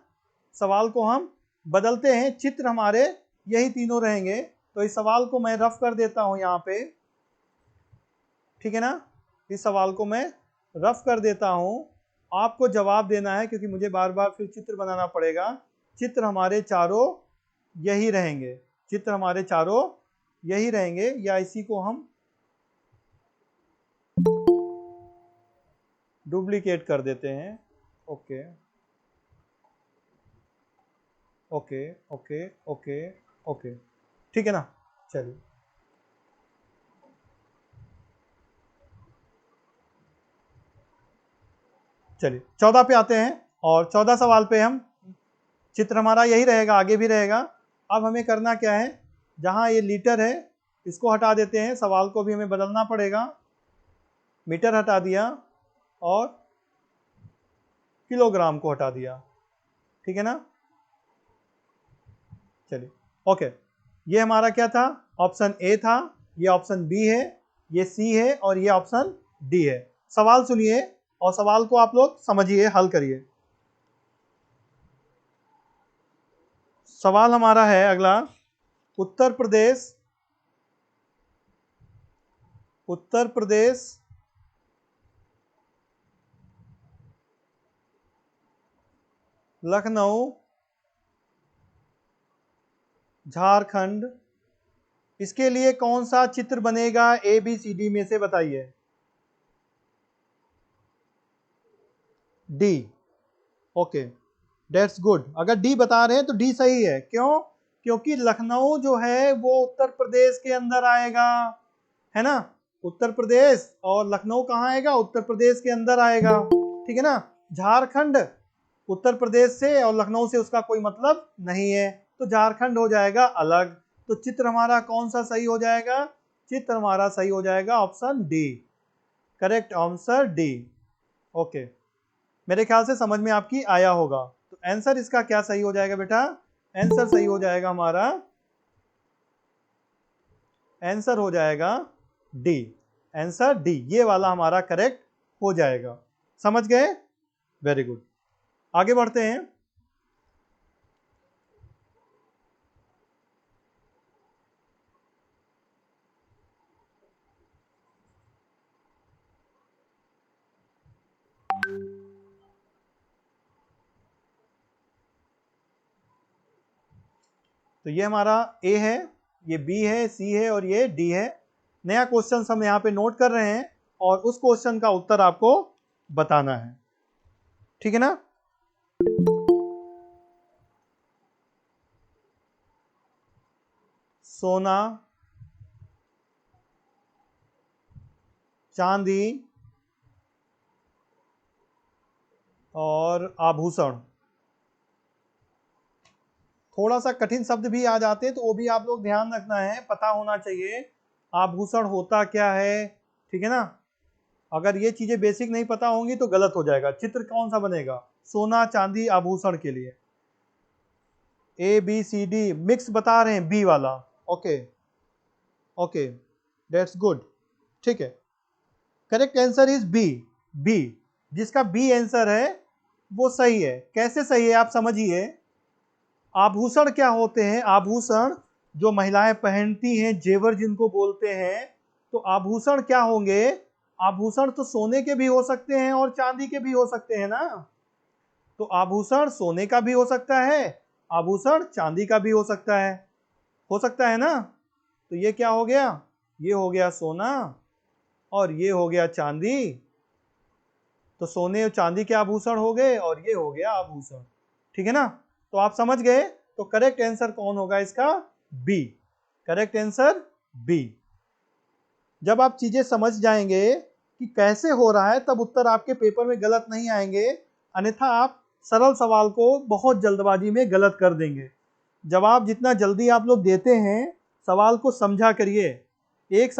सवाल को हम बदलते हैं, चित्र हमारे यही तीनों रहेंगे। तो इस सवाल को मैं रफ कर देता हूं यहाँ पे, ठीक है ना, इस सवाल को मैं रफ कर देता हूं। आपको जवाब देना है क्योंकि मुझे बार बार फिर चित्र बनाना पड़ेगा। चित्र हमारे चारों यही रहेंगे, चित्र हमारे चारों यही रहेंगे, या इसी को हम डुप्लीकेट कर देते हैं। Okay okay okay okay okay, ठीक है ना। चलिए, चलिए 14 पे आते हैं, और 14 सवाल पे हम, चित्र हमारा यही रहेगा, आगे भी रहेगा। अब हमें करना क्या है, जहां ये लीटर है इसको हटा देते हैं, सवाल को भी हमें बदलना पड़ेगा। मीटर हटा दिया और किलोग्राम को हटा दिया, ठीक है ना। चलिए, ओके, ये हमारा क्या था, ऑप्शन ए था, ये ऑप्शन बी है, ये सी है, और ये ऑप्शन डी है। सवाल सुनिए और सवाल को आप लोग समझिए, हल करिए। सवाल हमारा है अगला, उत्तर प्रदेश, उत्तर प्रदेश लखनऊ झारखंड, इसके लिए कौन सा चित्र बनेगा, ए बी सी डी में से बताइए। D, okay, that's good. अगर डी बता रहे हैं तो डी सही है। क्यों? क्योंकि लखनऊ जो है वो उत्तर प्रदेश के अंदर आएगा, है ना। उत्तर प्रदेश और लखनऊ कहाँ आएगा, उत्तर प्रदेश के अंदर आएगा, ठीक है ना। झारखंड उत्तर प्रदेश से और लखनऊ से उसका कोई मतलब नहीं है, तो झारखंड हो जाएगा अलग। तो चित्र हमारा कौन सा सही हो जाएगा, चित्र हमारा सही हो जाएगा option D, correct answer D. Okay, मेरे ख्याल से समझ में आपकी आया होगा। तो आंसर इसका क्या सही हो जाएगा बेटा, आंसर सही हो जाएगा हमारा, आंसर हो जाएगा डी, आंसर डी, ये वाला हमारा करेक्ट हो जाएगा। समझ गए, वेरी गुड। आगे बढ़ते हैं, तो ये हमारा ए है, ये बी है, सी है और ये डी है। नया क्वेश्चन हम यहाँ पे नोट कर रहे हैं और उस क्वेश्चन का उत्तर आपको बताना है, ठीक है ना। सोना, चांदी और आभूषण, थोड़ा सा कठिन शब्द भी आ जाते हैं तो वो भी आप लोग ध्यान रखना है, पता होना चाहिए आभूषण होता क्या है, ठीक है ना। अगर ये चीजें बेसिक नहीं पता होंगी तो गलत हो जाएगा। चित्र कौन सा बनेगा, सोना चांदी आभूषण के लिए A B C D mix बता रहे हैं, बी वाला। ओके ओके, दैट्स गुड, ठीक है। Correct answer is B, B, जिसका बी आंसर है वो सही है। कैसे सही है आप समझिए। आभूषण क्या होते हैं, आभूषण जो महिलाएं पहनती हैं, जेवर जिनको बोलते हैं, तो आभूषण क्या होंगे, आभूषण तो सोने के भी हो सकते हैं और चांदी के भी हो सकते हैं ना। तो आभूषण सोने का भी हो सकता है, आभूषण चांदी का भी हो सकता है ना। तो ये क्या हो गया, ये हो गया सोना और ये हो गया चांदी। तो सोने और चांदी के आभूषण हो गए और ये हो गया आभूषण, ठीक है ना। तो आप समझ गए, तो करेक्ट आंसर कौन होगा इसका, बी, करेक्ट आंसर बी। जब आप चीजें समझ जाएंगे कि कैसे हो रहा है तब उत्तर आपके पेपर में गलत नहीं आएंगे, अन्यथा आप सरल सवाल को बहुत जल्दबाजी में गलत कर देंगे। जवाब जितना जल्दी आप लोग देते हैं, सवाल को समझा करिए। एक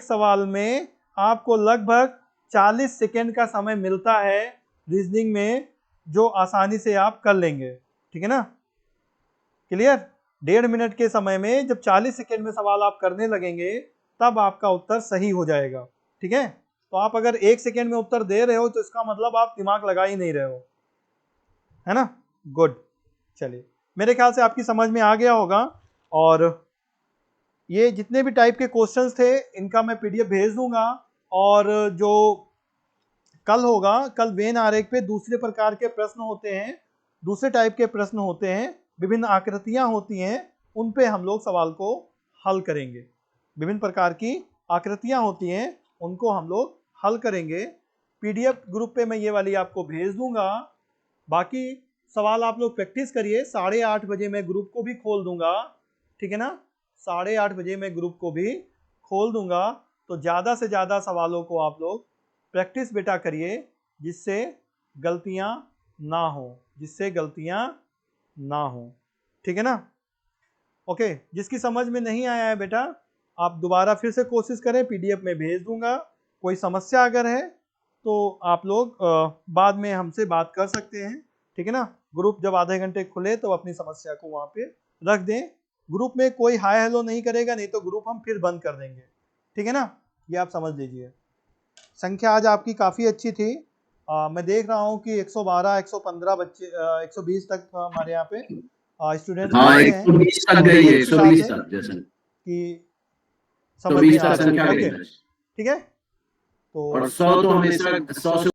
सवाल में आपको लगभग 40 सेकेंड का समय मिलता है रीजनिंग में, जो आसानी से आप कर लेंगे। ठीक है ना, क्लियर? 1.5 मिनट के समय में जब 40 सेकेंड में सवाल आप करने लगेंगे तब आपका उत्तर सही हो जाएगा। ठीक है, तो आप अगर 1 सेकेंड में उत्तर दे रहे हो तो इसका मतलब आप दिमाग लगा ही नहीं रहे हो, है ना? गुड। चलिए, मेरे ख्याल से आपकी समझ में आ गया होगा। और ये जितने भी टाइप के क्वेश्चंस थे इनका मैं पीडीएफ भेज दूंगा। और जो कल होगा, कल वेन आरेख पे दूसरे प्रकार के प्रश्न होते हैं, दूसरे टाइप के प्रश्न होते हैं, विभिन्न आकृतियां होती हैं, उन पे हम लोग सवाल को हल करेंगे। विभिन्न प्रकार की आकृतियां होती हैं, उनको हम लोग हल करेंगे। पीडीएफ ग्रुप पे मैं ये वाली आपको भेज दूंगा। बाकी सवाल आप लोग प्रैक्टिस करिए। 8:30 बजे मैं ग्रुप को भी खोल दूंगा। ठीक है ना, 8:30 बजे मैं ग्रुप को भी खोल दूंगा। तो ज़्यादा से ज़्यादा सवालों को आप लोग प्रैक्टिस बेटा करिए, जिससे गलतियां ना हो, जिससे गलतियां ना हो। ठीक है ना? ओके, जिसकी समझ में नहीं आया है बेटा, आप दोबारा फिर से कोशिश करें, पीडीएफ में भेज दूंगा। कोई समस्या अगर है तो आप लोग बाद में हमसे बात कर सकते हैं। ठीक है ना, ग्रुप जब आधे घंटे खुले तो अपनी समस्या को वहाँ पे रख दें। ग्रुप में कोई हाय हेलो नहीं करेगा, नहीं तो ग्रुप हम फिर बंद कर देंगे। ठीक है ना, ये आप समझ लीजिए। संख्या आज आपकी काफ़ी अच्छी थी। मैं देख रहा हूँ कि 112, 115 बच्चे, 120 तक हमारे यहाँ पे स्टूडेंट्स हाँ, बैठे हैं। 120 तक गई है, 120 तक जैसे कि समझ 120 में आ तक रहा है। संख्या ओके, गई है। ठीक है। तो और 100 तो हमेशा 100 से